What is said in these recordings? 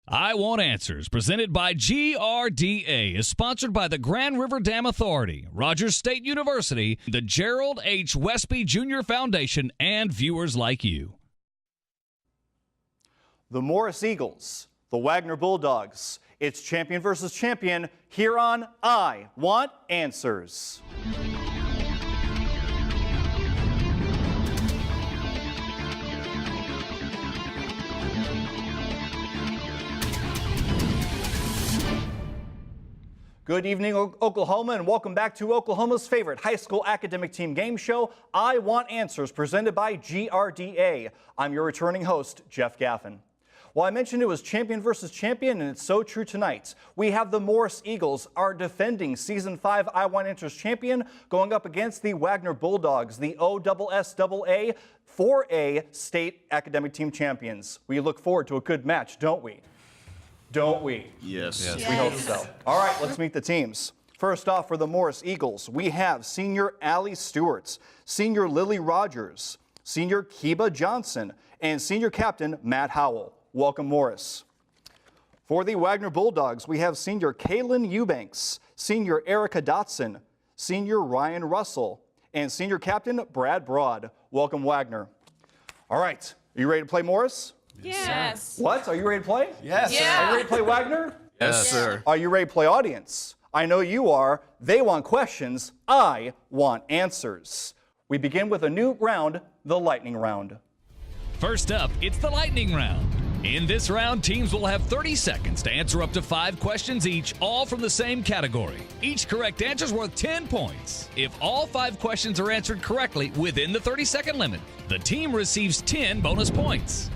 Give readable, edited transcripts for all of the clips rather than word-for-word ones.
I Want Answers, presented by GRDA, is sponsored by the Grand River Dam Authority, Rogers State University, the Gerald H. Westby Jr. Foundation, and viewers like you. The Morris Eagles, the Wagoner Bulldogs. It's champion versus champion here on I Want Answers. Good evening, Oklahoma, and welcome back to Oklahoma's favorite high school academic team game show, I Want Answers, presented by GRDA. I'm your returning host, Jeff Gaffin. Well, I mentioned it was champion versus champion, and it's so true tonight. We have the Morris Eagles, our defending Season 5 I Want Answers champion, going up against the Wagoner Bulldogs, the OSSAA 4A state academic team champions. We look forward to a good match, don't we? Don't we? Yes. We hope so. All right, let's meet the teams. First off, for the Morris Eagles, we have senior Allie Stewart, senior Lily Rogers, senior Kiba Johnson, and senior captain Matt Howell. Welcome, Morris. For the Wagoner Bulldogs, we have senior Kaylin Eubanks, senior Erica Dotson, senior Ryan Russell, and senior captain Brad Broad. Welcome, Wagoner. All right, are you ready to play, Morris? Yes. What? Are you ready to play? Yes, Yeah. Are you ready to play, Wagoner? Yes, sir. Are you ready to play, audience? I know you are. They want questions. I want answers. We begin with a new round, the lightning round. First up, it's the lightning round. In this round, teams will have 30 seconds to answer up to 5 questions each, all from the same category. Each correct answer is worth 10 points. If all 5 questions are answered correctly within the 30-second limit, the team receives 10 bonus points.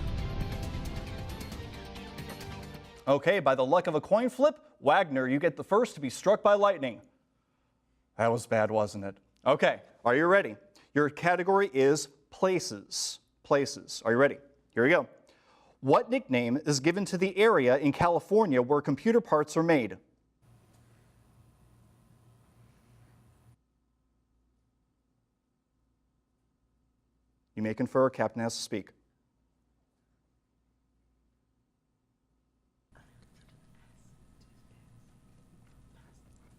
Okay, by the luck of a coin flip, Wagoner, you get the first to be struck by lightning. That was bad, wasn't it? Okay, are you ready? Your category is places. Places. Are you ready? Here we go. What nickname is given to the area in California where computer parts are made? You may confer. Captain has to speak.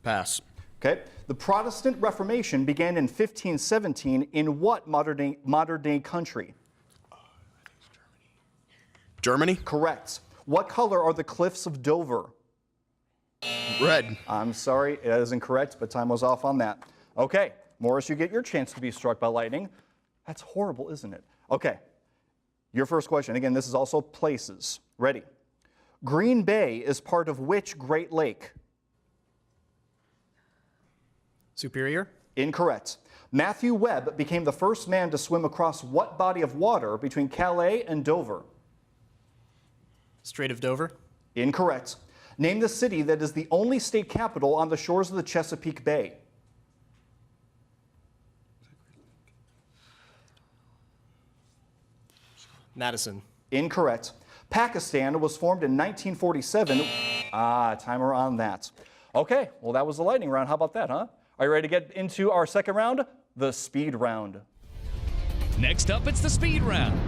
Pass. Okay. The Protestant Reformation began in 1517 in what modern-day country? Germany? Correct. What color are the cliffs of Dover? Red. I'm sorry, it is incorrect, but time was off on that. Okay, Morris, you get your chance to be struck by lightning. That's horrible, isn't it? Okay, your first question. Again, this is also places. Ready? Green Bay is part of which Great Lake? Superior? Incorrect. Matthew Webb became the first man to swim across what body of water between Calais and Dover? Strait of Dover? Incorrect. Name the city that is the only state capital on the shores of the Chesapeake Bay. Madison. Incorrect. Pakistan was formed in 1947. Timer on that. Okay, well, that was the lightning round. How about that, huh? Are you ready to get into our second round? The speed round. Next up, it's the speed round.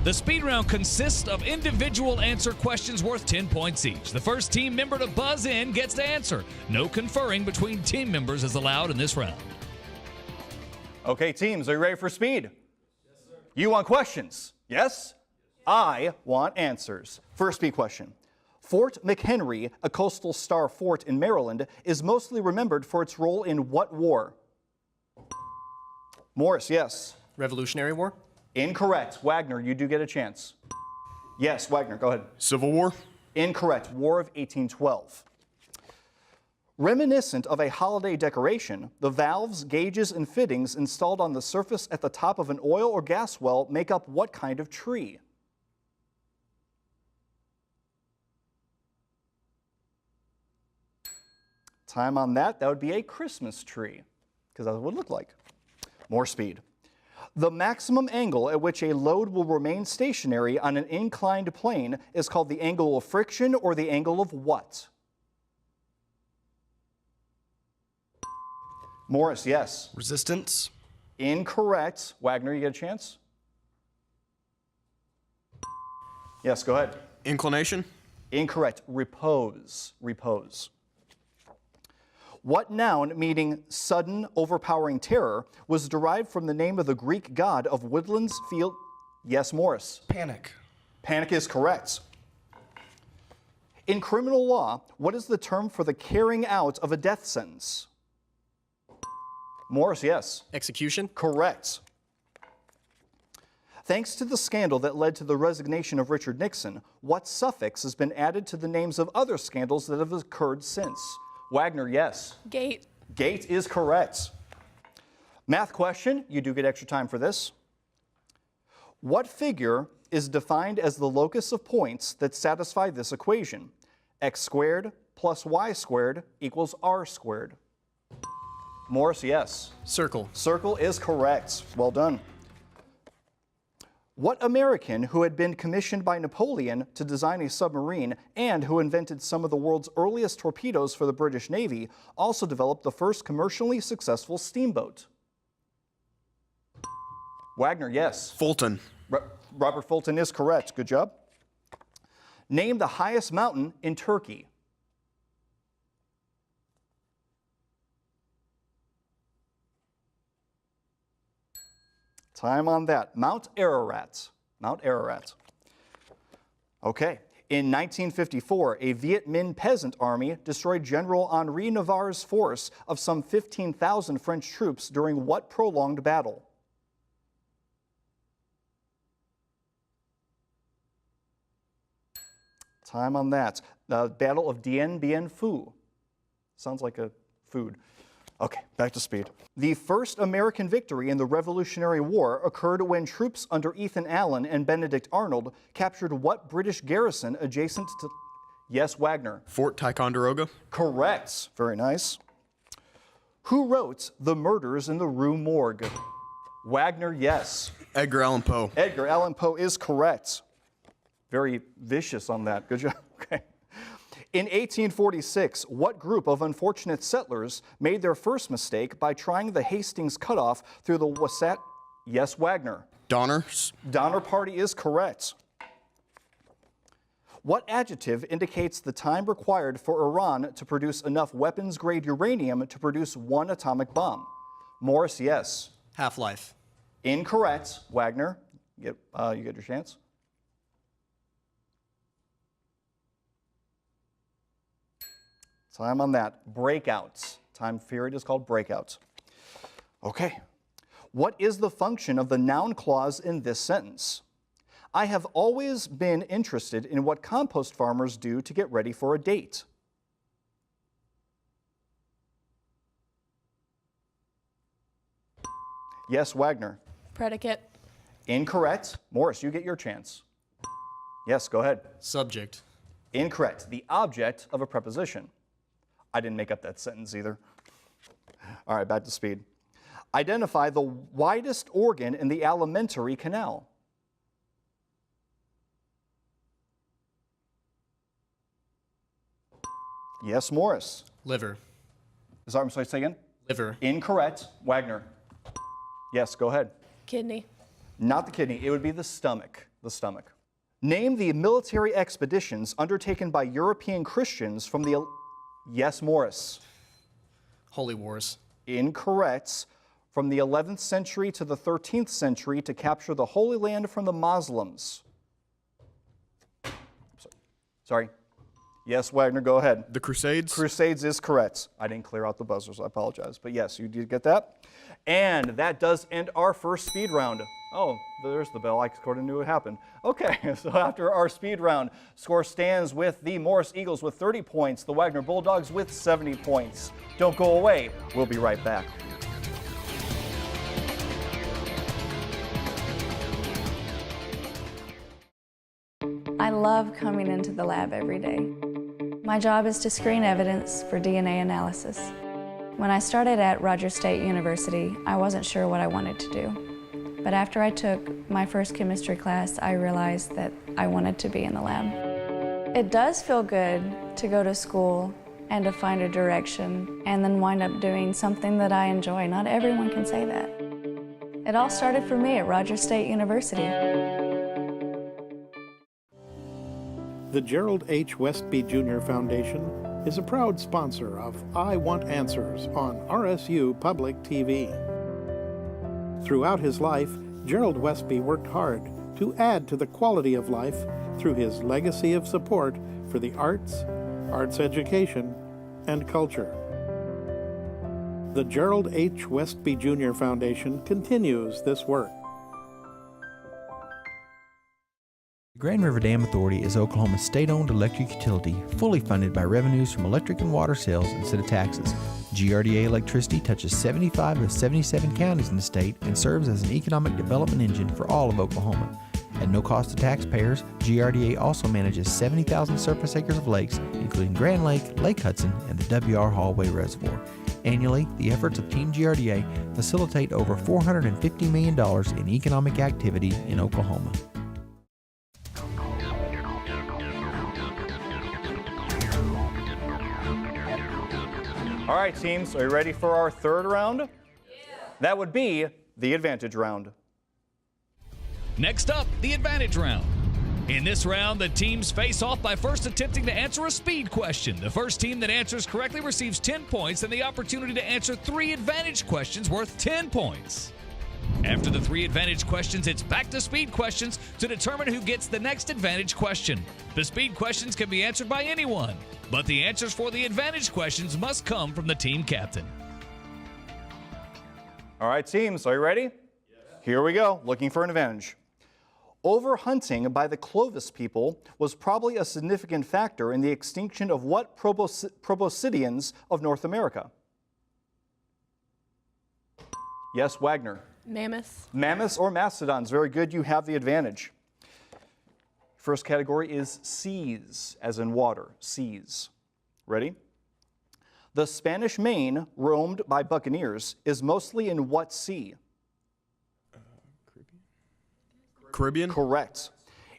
The speed round consists of individual answer questions worth 10 points each. The first team member to buzz in gets to answer. No conferring between team members is allowed in this round. Okay, teams, are you ready for speed? Yes, sir. You want questions? Yes? I want answers. First speed question. Fort McHenry, a coastal star fort in Maryland, is mostly remembered for its role in what war? Morris, yes. Revolutionary War? Incorrect. Wagoner, you do get a chance. Yes, Wagoner, go ahead. Civil War? Incorrect. War of 1812. Reminiscent of a holiday decoration, the valves, gauges, and fittings installed on the surface at the top of an oil or gas well make up what kind of tree? Time on that, that would be a Christmas tree, because that's what it would look like. More speed. The maximum angle at which a load will remain stationary on an inclined plane is called the angle of friction or the angle of what? Morris, yes. Resistance? Incorrect. Wagoner, you get a chance? Yes, go ahead. Inclination? Incorrect. Repose. Repose. What noun meaning sudden, overpowering terror was derived from the name of the Greek god of woodlands, field? Yes, Morris. Panic. Panic is correct. In criminal law, what is the term for the carrying out of a death sentence? Morris, yes. Execution. Correct. Thanks to the scandal that led to the resignation of Richard Nixon, what suffix has been added to the names of other scandals that have occurred since? Wagner, yes. Gate. Gate is correct. Math question, you do get extra time for this. What figure is defined as the locus of points that satisfy this equation? X squared plus y squared equals r squared. Morris, yes. Circle. Circle is correct. Well done. What American who had been commissioned by Napoleon to design a submarine and who invented some of the world's earliest torpedoes for the British Navy also developed the first commercially successful steamboat? Wagner, yes. Fulton. Robert Fulton is correct. Good job. Name the highest mountain in Turkey. Time on that. Mount Ararat. Mount Ararat. Okay. In 1954, a Viet Minh peasant army destroyed General Henri Navarre's force of some 15,000 French troops during what prolonged battle? Time on that. The Battle of Dien Bien Phu. Sounds like a food. Okay, back to speed. The first American victory in the Revolutionary War occurred when troops under Ethan Allen and Benedict Arnold captured what British garrison adjacent to... Yes, Wagner. Fort Ticonderoga. Correct. Very nice. Who wrote The Murders in the Rue Morgue? Wagner, yes. Edgar Allan Poe. Edgar Allan Poe is correct. Very vicious on that. Good job. Okay. In 1846, what group of unfortunate settlers made their first mistake by trying the Hastings cutoff through the Wasatch? Yes, Wagner. Donners. Donner Party is correct. What adjective indicates the time required for Iran to produce enough weapons-grade uranium to produce one atomic bomb? Morris, yes. Half-life. Incorrect. Wagner, you get your chance. Time on that. Breakouts. Time period is called breakouts. Okay. What is the function of the noun clause in this sentence? I have always been interested in what compost farmers do to get ready for a date. Yes, Wagner. Predicate. Incorrect. Morris, you get your chance. Yes, go ahead. Subject. Incorrect. The object of a preposition. I didn't make up that sentence either. All right, back to speed. Identify the widest organ in the alimentary canal. Yes, Morris. Liver. Sorry, say again? Liver. Incorrect. Wagner. Yes, go ahead. Kidney. Not the kidney. It would be the stomach. The stomach. Name the military expeditions undertaken by European Christians from the... Yes, Morris. Holy Wars. Incorrect. From the 11th century to the 13th century to capture the Holy Land from the Moslems. Sorry. Yes, Wagner, go ahead. The Crusades. Crusades is correct. I didn't clear out the buzzers, I apologize. But yes, you did get that. And that does end our first speed round. Oh, there's the bell. I sort of knew it happened. Okay, so after our speed round, score stands with the Morris Eagles with 30 points, the Wagoner Bulldogs with 70 points. Don't go away. We'll be right back. I love coming into the lab every day. My job is to screen evidence for DNA analysis. When I started at Rogers State University, I wasn't sure what I wanted to do. But after I took my first chemistry class, I realized that I wanted to be in the lab. It does feel good to go to school and to find a direction and then wind up doing something that I enjoy. Not everyone can say that. It all started for me at Rogers State University. The Gerald H. Westby Jr. Foundation is a proud sponsor of I Want Answers on RSU Public TV. Throughout his life, Gerald Westby worked hard to add to the quality of life through his legacy of support for the arts, arts education, and culture. The Gerald H. Westby Jr. Foundation continues this work. The Grand River Dam Authority is Oklahoma's state-owned electric utility, fully funded by revenues from electric and water sales instead of taxes. GRDA electricity touches 75 of 77 counties in the state and serves as an economic development engine for all of Oklahoma. At no cost to taxpayers, GRDA also manages 70,000 surface acres of lakes, including Grand Lake, Lake Hudson, and the W.R. Hallway Reservoir. Annually, the efforts of Team GRDA facilitate over $450 million in economic activity in Oklahoma. All right, teams, are you ready for our third round? Yeah. That would be the advantage round. Next up, the advantage round. In this round, the teams face off by first attempting to answer a speed question. The first team that answers correctly receives 10 points and the opportunity to answer 3 advantage questions worth 10 points. After the 3 advantage questions, it's back to speed questions to determine who gets the next advantage question. The speed questions can be answered by anyone, but the answers for the advantage questions must come from the team captain. All right, teams, are you ready? Yes. Here we go, looking for an advantage. Overhunting by the Clovis people was probably a significant factor in the extinction of what proboscideans of North America? Yes, Wagner. Mammoths. Mammoths or mastodons. Very good. You have the advantage. First category is seas, as in water. Seas. Ready? The Spanish Main, roamed by buccaneers, is mostly in what sea? Caribbean? Correct.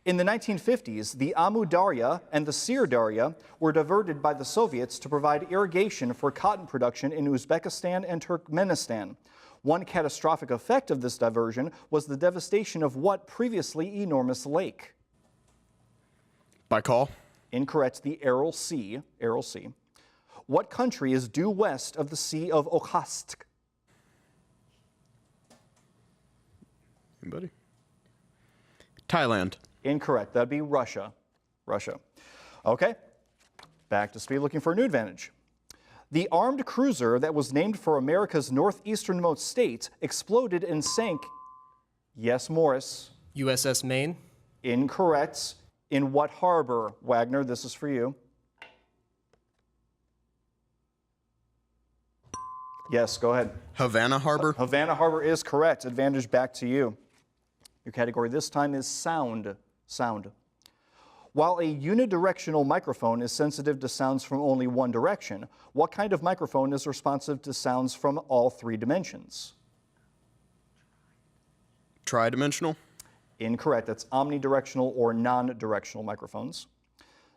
In the 1950s, the Amu Darya and the Sir Darya were diverted by the Soviets to provide irrigation for cotton production in Uzbekistan and Turkmenistan. One catastrophic effect of this diversion was the devastation of what previously enormous lake? Baikal? Incorrect. The Aral Sea. Aral Sea. What country is due west of the Sea of Okhotsk? Anybody? Thailand. Incorrect. That'd be Russia. Russia. Okay. Back to speed, looking for a new advantage. The armed cruiser that was named for America's northeasternmost state exploded and sank. Yes, Morris. USS Maine. Incorrect. In what harbor? Wagner, this is for you. Yes, go ahead. Havana Harbor. Havana Harbor is correct. Advantage back to you. Your category this time is sound. Sound. While a unidirectional microphone is sensitive to sounds from only one direction, what kind of microphone is responsive to sounds from all 3 dimensions? Tridimensional. Incorrect. That's omnidirectional or non-directional microphones.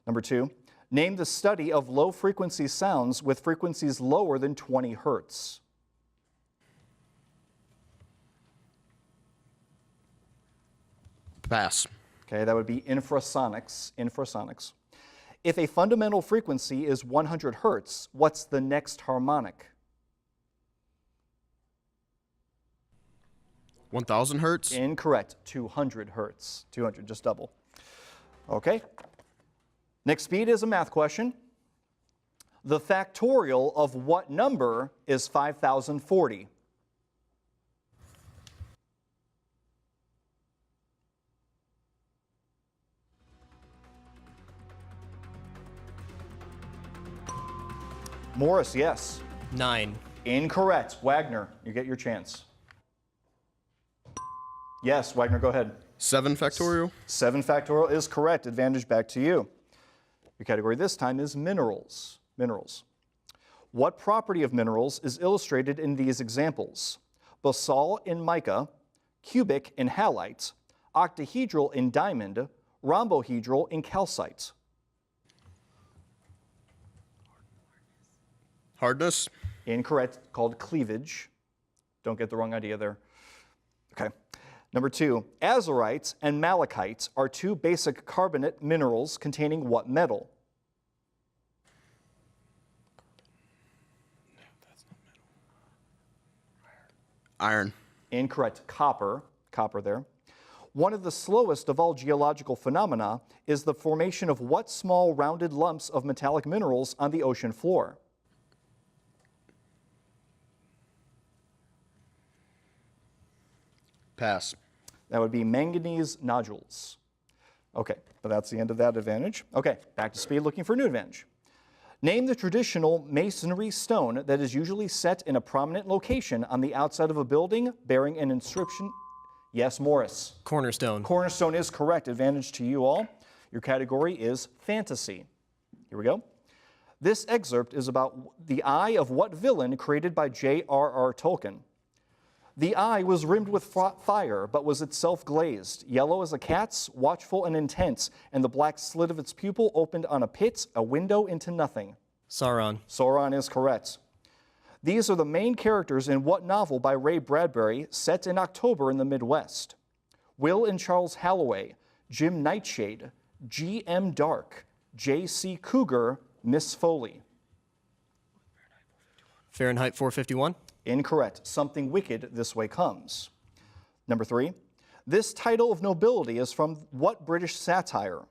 Number 2, name the study of low-frequency sounds with frequencies lower than 20 hertz. Pass. Okay, that would be infrasonics. Infrasonics. If a fundamental frequency is 100 hertz, what's the next harmonic? 1,000 hertz. Incorrect. 200 hertz. 200, just double. Okay. Next speed is a math question. The factorial of what number is 5,040? Morris, yes. 9. Incorrect. Wagner, you get your chance. Yes, Wagner, go ahead. 7 factorial. 7 factorial is correct. Advantage back to you. Your category this time is minerals. Minerals. What property of minerals is illustrated in these examples? Basalt in mica, cubic in halite, octahedral in diamond, rhombohedral in calcite. Hardness. Incorrect. Called cleavage. Don't get the wrong idea there. Okay. Number 2, azurites and malachites are two basic carbonate minerals containing what metal? Iron. Incorrect. Copper. Copper there. One of the slowest of all geological phenomena is the formation of what small rounded lumps of metallic minerals on the ocean floor? Pass. That would be manganese nodules. Okay, but that's the end of that advantage. Okay, back to speed, looking for a new advantage. Name the traditional masonry stone that is usually set in a prominent location on the outside of a building bearing an inscription. Yes, Morris. Cornerstone. Cornerstone is correct. Advantage to you all. Your category is fantasy. Here we go. This excerpt is about the eye of what villain created by J.R.R. Tolkien? The eye was rimmed with fire, but was itself glazed, yellow as a cat's, watchful and intense, and the black slit of its pupil opened on a pit, a window into nothing. Sauron. Sauron is correct. These are the main characters in what novel by Ray Bradbury set in October in the Midwest? Will and Charles Halloway, Jim Nightshade.G.M. Dark, J.C. Cooger, Miss Foley. Fahrenheit 451. Incorrect. Something wicked this way comes. Number 3. This title of nobility is from what British satire?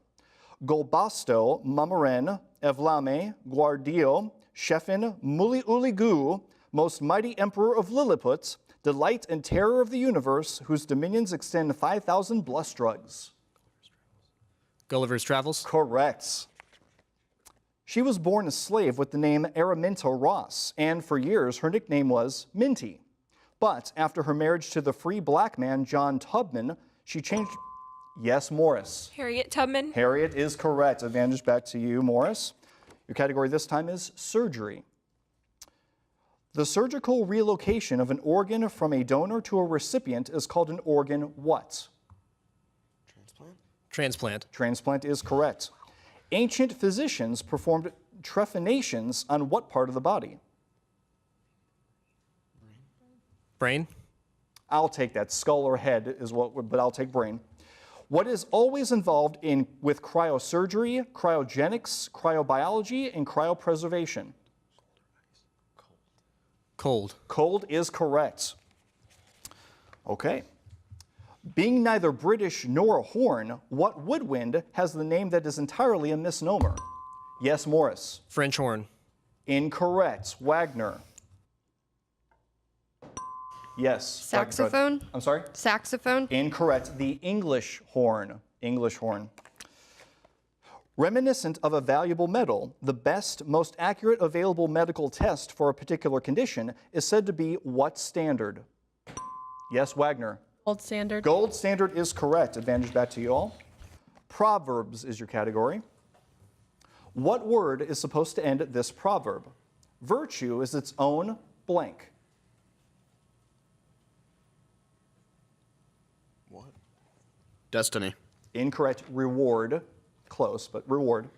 Golbasto, Mamaren, Evlame, Guardio, Sheffin, Muli Uligu, most mighty emperor of Lilliput, delight and terror of the universe, whose dominions extend 5,000 blustrugs. Gulliver's Travels. Correct. She was born a slave with the name Araminta Ross, and for years her nickname was Minty. But after her marriage to the free black man John Tubman, she changed. Yes, Morris. Harriet Tubman. Harriet is correct. Advantage back to you, Morris. Your category this time is surgery. The surgical relocation of an organ from a donor to a recipient is called an organ what? Transplant. Transplant is correct. Ancient physicians performed trephinations on what part of the body? Brain. I'll take that. Skull or head is what, but I'll take brain. What is always involved with cryosurgery, cryogenics, cryobiology, and cryopreservation? Cold. Cold is correct. Okay. Being neither British nor a horn, what woodwind has the name that is entirely a misnomer? Yes, Morris. French horn. Incorrect. Wagoner. Yes. Saxophone. I'm sorry? Saxophone. Incorrect. The English horn. English horn. Reminiscent of a valuable metal, the best, most accurate available medical test for a particular condition is said to be what standard? Yes, Wagoner. Gold standard. Gold standard is correct. Advantage back to you all. Proverbs is your category. What word is supposed to end this proverb? Virtue is its own blank. What? Destiny. Incorrect. Reward. Close, but reward.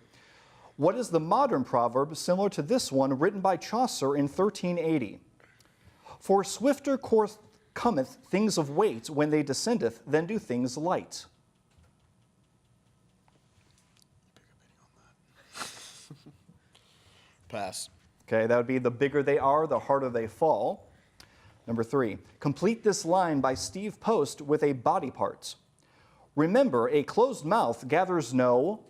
What is the modern proverb similar to this one written by Chaucer in 1380? For swifter course cometh things of weight when they descendeth than do things light. Pass. Okay, that would be the bigger they are, the harder they fall. Number 3, complete this line by Steve Post with a body part. Remember, a closed mouth gathers no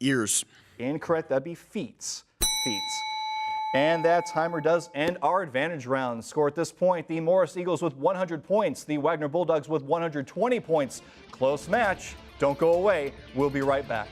Ears. Incorrect. That'd be feet. Feet. And that timer does end our advantage round. Score at this point, the Morris Eagles with 100 points, the Wagoner Bulldogs with 120 points. Close match. Don't go away. We'll be right back.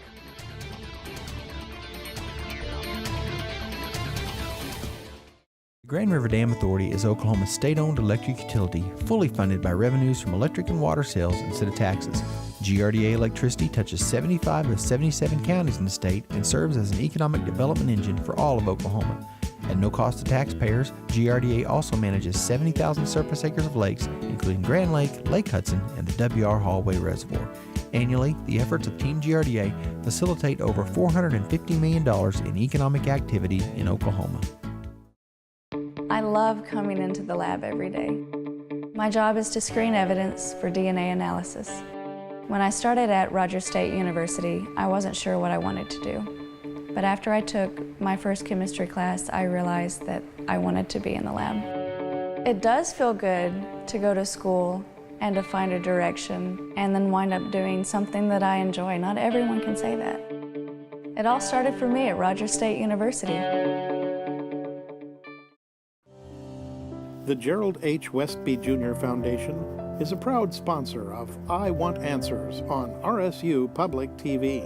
The Grand River Dam Authority is Oklahoma's state-owned electric utility, fully funded by revenues from electric and water sales instead of taxes. GRDA electricity touches 75 of 77 counties in the state and serves as an economic development engine for all of Oklahoma. At no cost to taxpayers, GRDA also manages 70,000 surface acres of lakes, including Grand Lake, Lake Hudson, and the W.R. Hallway Reservoir. Annually, the efforts of Team GRDA facilitate over $450 million in economic activity in Oklahoma. I love coming into the lab every day. My job is to screen evidence for DNA analysis. When I started at Rogers State University, I wasn't sure what I wanted to do. But after I took my first chemistry class, I realized that I wanted to be in the lab. It does feel good to go to school and to find a direction and then wind up doing something that I enjoy. Not everyone can say that. It all started for me at Rogers State University. The Gerald H. Westby Jr. Foundation is a proud sponsor of I Want Answers on RSU Public TV.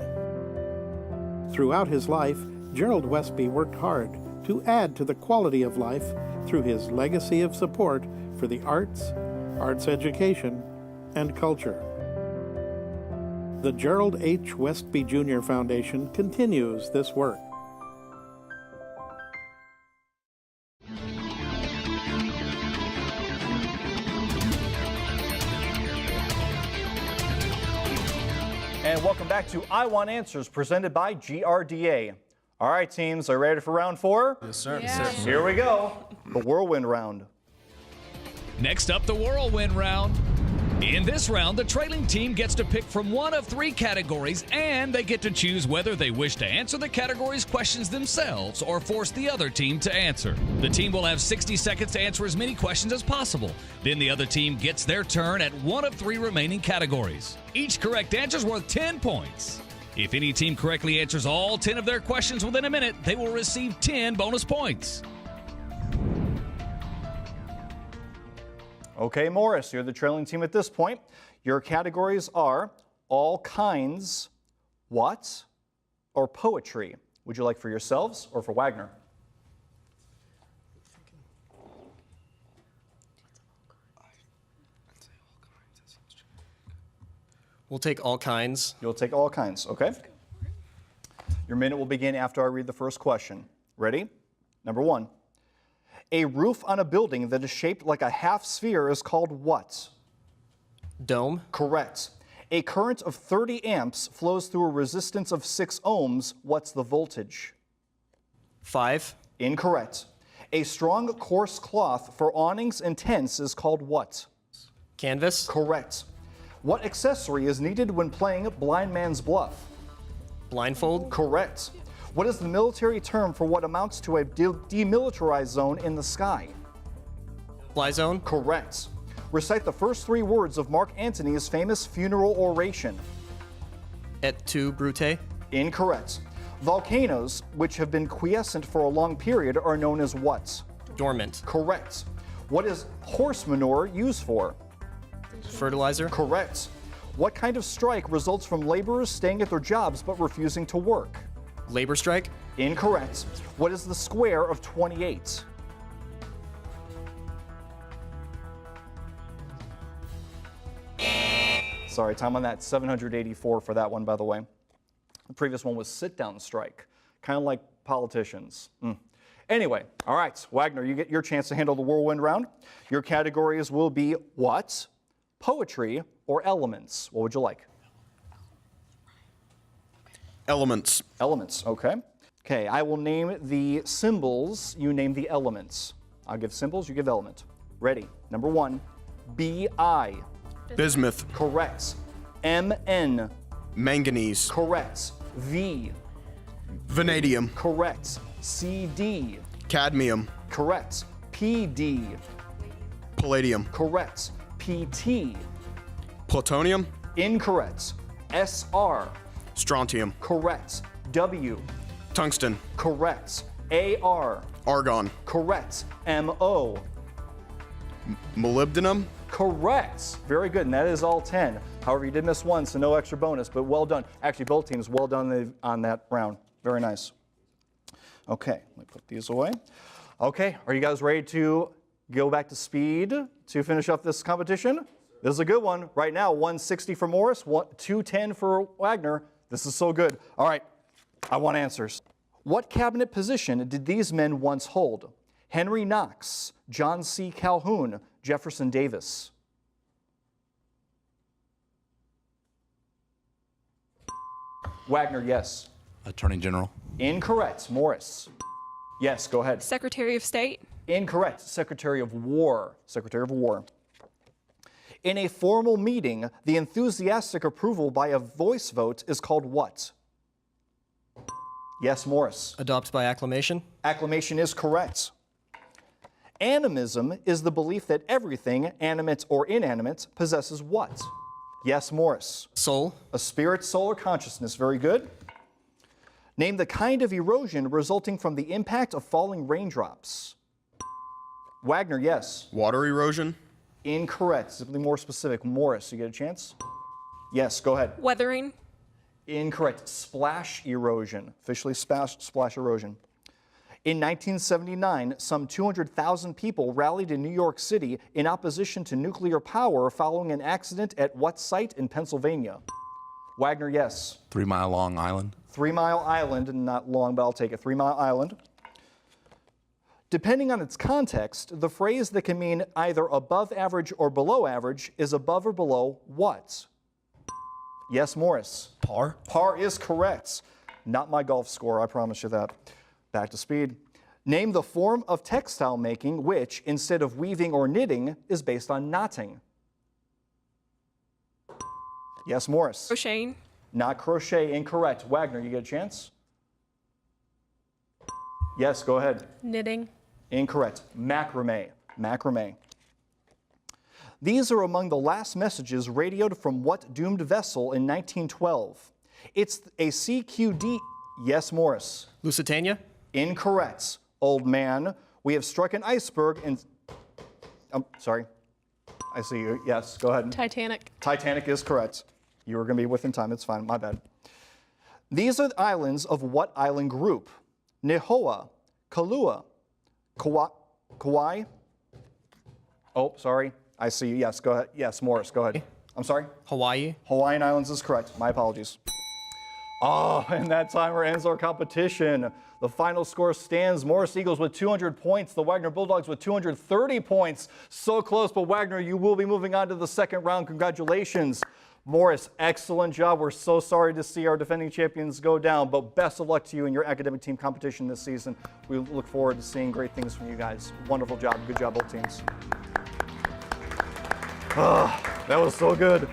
Throughout his life, Gerald Westby worked hard to add to the quality of life through his legacy of support for the arts, arts education, and culture. The Gerald H. Westby Jr. Foundation continues this work. And welcome back to I Want Answers, presented by GRDA. All right, teams, are you ready for round 4? Yes, sir. Yeah. Here we go, the whirlwind round. Next up, the whirlwind round. In this round, the trailing team gets to pick from one of 3 categories, and they get to choose whether they wish to answer the category's questions themselves or force the other team to answer. The team will have 60 seconds to answer as many questions as possible. Then the other team gets their turn at one of 3 remaining categories. Each correct answer is worth 10 points. If any team correctly answers all 10 of their questions within a minute, they will receive 10 bonus points. Okay, Morris, you're the trailing team at this point. Your categories are all kinds, what, or poetry. Would you like for yourselves or for Wagoner? We'll take all kinds. You'll take all kinds, okay? Your minute will begin after I read the first question. Ready? Number 1. A roof on a building that is shaped like a half sphere is called what? Dome. Correct. A current of 30 amps flows through a resistance of 6 ohms. What's the voltage? 5. Incorrect. A strong, coarse cloth for awnings and tents is called what? Canvas. Correct. What accessory is needed when playing blind man's bluff? Blindfold. Correct. What is the military term for what amounts to a demilitarized zone in the sky? Fly zone. Correct. Recite the first 3 words of Mark Antony's famous funeral oration. Et tu, Brute. Incorrect. Volcanoes, which have been quiescent for a long period, are known as what? Dormant. Correct. What is horse manure used for? Fertilizer. Correct. What kind of strike results from laborers staying at their jobs but refusing to work? Labor strike. Incorrect. What is the square of 28? Sorry, time on that. 784 for that one, by the way. The previous one was sit-down strike, kind of like politicians. Anyway, all right, Wagoner, you get your chance to handle the whirlwind round. Your categories will be what, poetry, or elements. What would you like? Elements. Elements, okay. Okay, I will name the symbols, you name the elements. I'll give symbols, you give element. Ready? Number 1, Bi. Bismuth. Correct. Mn. Manganese. Correct. V. Vanadium. Correct. Cd. Cadmium. Correct. Pd. Palladium. Correct. Pt. Plutonium. Incorrect. Sr. Strontium. Correct. W. Tungsten. Correct. Ar. Argon. Correct. Mo. Molybdenum. Correct. Very good, and that is all 10. However, you did miss one, so no extra bonus, but well done. Actually, both teams, well done on that round. Very nice. Okay, let me put these away. Okay, are you guys ready to go back to speed to finish up this competition? This is a good one. Right now, 160 for Morris, 210 for Wagoner. This is so good. All right, I want answers. What cabinet position did these men once hold? Henry Knox, John C. Calhoun, Jefferson Davis. Wagoner, yes. Attorney General. Incorrect. Morris. Yes, go ahead. Secretary of State. Incorrect. Secretary of War. Secretary of War. In a formal meeting, the enthusiastic approval by a voice vote is called what? Yes, Morris. Adopt by acclamation. Acclamation is correct. Animism is the belief that everything, animate or inanimate, possesses what? Yes, Morris. Soul. A spirit, soul, or consciousness. Very good. Name the kind of erosion resulting from the impact of falling raindrops. Wagner, yes. Water erosion. Incorrect. Simply more specific. Morris, you get a chance? Yes, go ahead. Weathering. Incorrect. Splash erosion. Officially splash erosion. In 1979, some 200,000 people rallied in New York City in opposition to nuclear power following an accident at what site in Pennsylvania? Wagner, yes. 3 Mile Long Island. 3 Mile Island, and not long, but I'll take it. 3 Mile Island. Depending on its context, the phrase that can mean either above average or below average is above or below what? Yes, Morris. Par. Par is correct. Not my golf score, I promise you that. Back to speed. Name the form of textile making which, instead of weaving or knitting, is based on knotting. Yes, Morris. Crocheting. Not crochet, incorrect. Wagner, you get a chance? Yes, go ahead. Knitting. Incorrect. Macrame. Macrame. These are among the last messages radioed from what doomed vessel in 1912? It's a CQD. Yes, Morris. Lusitania. Incorrect. Old man, we have struck an iceberg and... sorry. I see you. Yes, go ahead. Titanic. Titanic is correct. You were going to be within time. It's fine. My bad. These are the islands of what island group? Nihoa, Kailua, Kauai. Oh, sorry. I see you. Yes, go ahead. Yes, Morris, go ahead. I'm sorry? Hawaii. Hawaiian Islands is correct. My apologies. Oh, and that timer ends our competition. The final score stands. Morris Eagles with 200 points. The Wagoner Bulldogs with 230 points. So close, but Wagner, you will be moving on to the second round. Congratulations. Morris, excellent job. We're so sorry to see our defending champions go down, but best of luck to you in your academic team competition this season. We look forward to seeing great things from you guys. Wonderful job. Good job, both teams. That was so good.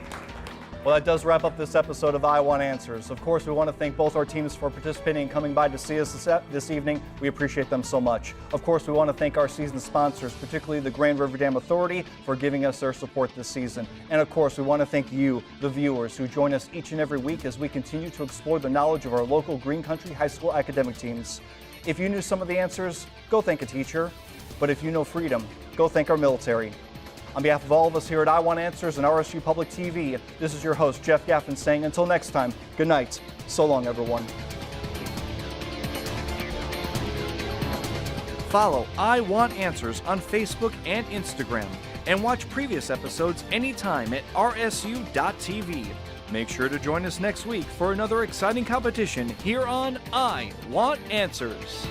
Well, that does wrap up this episode of I Want Answers. Of course, we want to thank both our teams for participating and coming by to see us this evening. We appreciate them so much. Of course, we want to thank our season sponsors, particularly the Grand River Dam Authority, for giving us their support this season. And of course, we want to thank you, the viewers, who join us each and every week as we continue to explore the knowledge of our local Green Country High School academic teams. If you knew some of the answers, go thank a teacher. But if you know freedom, go thank our military. On behalf of all of us here at I Want Answers and RSU Public TV, this is your host, Jeff Gaffin, saying until next time, good night. So long, everyone. Follow I Want Answers on Facebook and Instagram, and watch previous episodes anytime at rsu.tv. Make sure to join us next week for another exciting competition here on I Want Answers.